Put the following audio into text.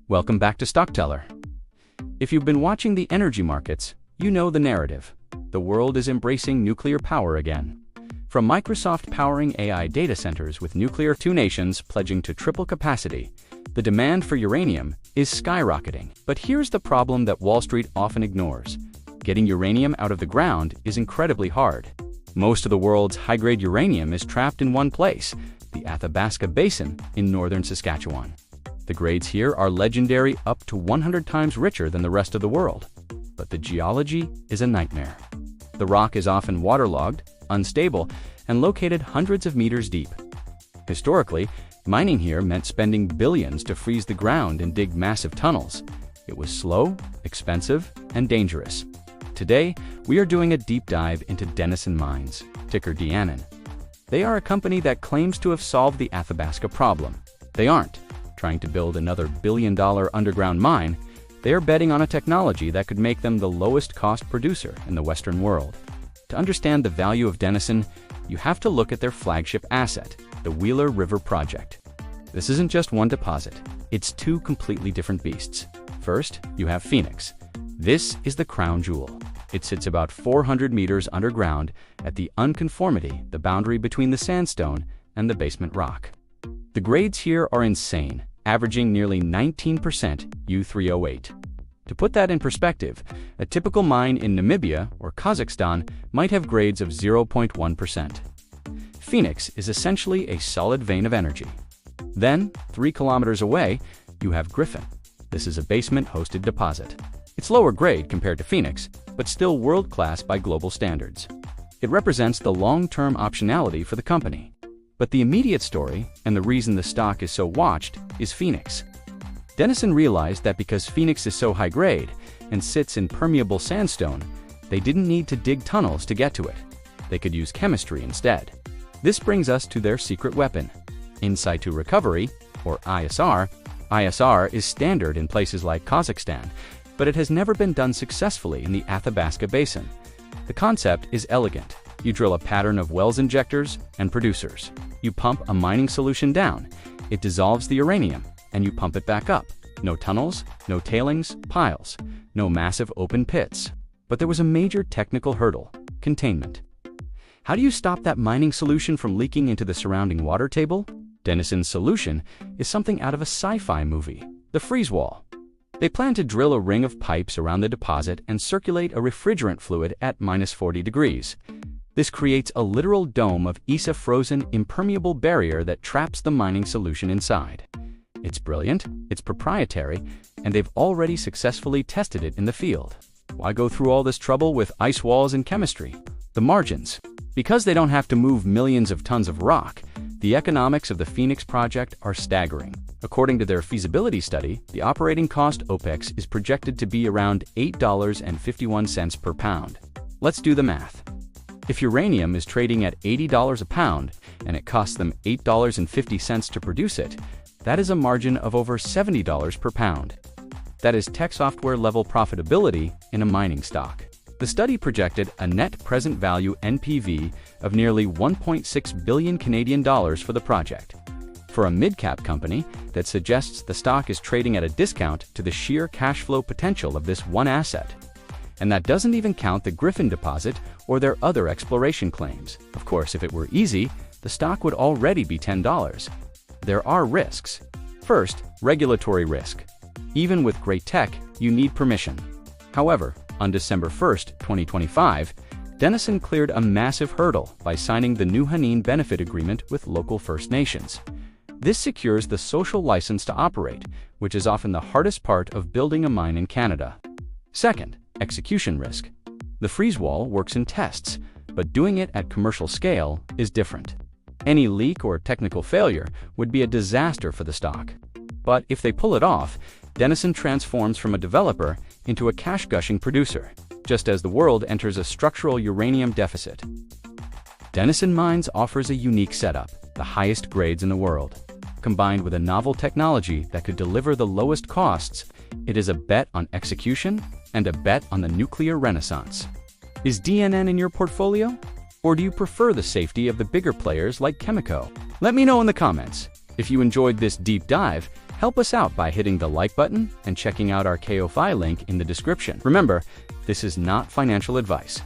Welcome back to Stockteller. If you've been watching the energy markets, you know the narrative. The world is embracing nuclear power again. From Microsoft powering AI data centers with nuclear, 2 nations pledging to triple capacity, the demand for uranium is skyrocketing. But here's the problem that Wall Street often ignores. Getting uranium out of the ground is incredibly hard. Most of the world's high-grade uranium is trapped in one place, the Athabasca Basin in northern Saskatchewan. The grades here are legendary, up to 100 times richer than the rest of the world. But the geology is a nightmare. The rock is often waterlogged, unstable, and located hundreds of meters deep. Historically, mining here meant spending billions to freeze the ground and dig massive tunnels. It was slow, expensive, and dangerous. Today, we are doing a deep dive into Denison Mines, ticker DNN. They are a company that claims to have solved the Athabasca problem. They aren't trying to build another billion-dollar underground mine. They are betting on a technology that could make them the lowest-cost producer in the Western world. To understand the value of Denison, you have to look at their flagship asset, the Wheeler River Project. This isn't just one deposit, it's 2 completely different beasts. First, you have Phoenix. This is the crown jewel. It sits about 400 meters underground at the unconformity, the boundary between the sandstone and the basement rock. The grades here are insane, averaging nearly 19% U3O8. To put that in perspective, a typical mine in Namibia or Kazakhstan might have grades of 0.1%. Phoenix is essentially a solid vein of energy. Then, 3 kilometers away, you have Griffin. This is a basement-hosted deposit. It's lower grade compared to Phoenix, but still world-class by global standards. It represents the long-term optionality for the company. But the immediate story, and the reason the stock is so watched, is Phoenix. Denison realized that because Phoenix is so high-grade and sits in permeable sandstone, they didn't need to dig tunnels to get to it. They could use chemistry instead. This brings us to their secret weapon, In-Situ recovery, or ISR. ISR is standard in places like Kazakhstan, but it has never been done successfully in the Athabasca Basin. The concept is elegant. You drill a pattern of wells injectors and producers. You pump a mining solution down. It dissolves the uranium, and you pump it back up. No tunnels, no tailings, piles, no massive open pits. But there was a major technical hurdle: containment. How do you stop that mining solution from leaking into the surrounding water table? Denison's solution is something out of a sci-fi movie: the freeze wall. They plan to drill a ring of pipes around the deposit and circulate a refrigerant fluid at -40 degrees. This creates a literal dome of ESA-frozen impermeable barrier that traps the mining solution inside. It's brilliant, it's proprietary, and they've already successfully tested it in the field. Why go through all this trouble with ice walls and chemistry? The margins. Because they don't have to move millions of tons of rock, the economics of the Phoenix project are staggering. According to their feasibility study, the operating cost OPEX is projected to be around $8.51 per pound. Let's do the math. If uranium is trading at $80 a pound and it costs them $8.50 to produce it, that is a margin of over $70 per pound. That is tech software level profitability in a mining stock. The study projected a net present value NPV of nearly 1.6 billion Canadian dollars for the project. For a mid-cap company, that suggests the stock is trading at a discount to the sheer cash flow potential of this one asset. And that doesn't even count the Griffin deposit or their other exploration claims. Of course, if it were easy, the stock would already be $10. There are risks. First, regulatory risk. Even with great tech, you need permission. However, on December 1st, 2025, Denison cleared a massive hurdle by signing the Nuhenéné Benefit Agreement with local First Nations. This secures the social license to operate, which is often the hardest part of building a mine in Canada. Second, execution risk. The freeze wall works in tests, but doing it at commercial scale is different. Any leak or technical failure would be a disaster for the stock. But if they pull it off, Denison transforms from a developer into a cash-gushing producer, just as the world enters a structural uranium deficit. Denison Mines offers a unique setup, the highest grades in the world. Combined with a novel technology that could deliver the lowest costs, it is a bet on execution and a bet on the nuclear renaissance. Is DNN in your portfolio? Or do you prefer the safety of the bigger players like Chemico? Let me know in the comments. If you enjoyed this deep dive, Help us out by hitting the like button and checking out our Ko-Fi link in the description. Remember, this is not financial advice.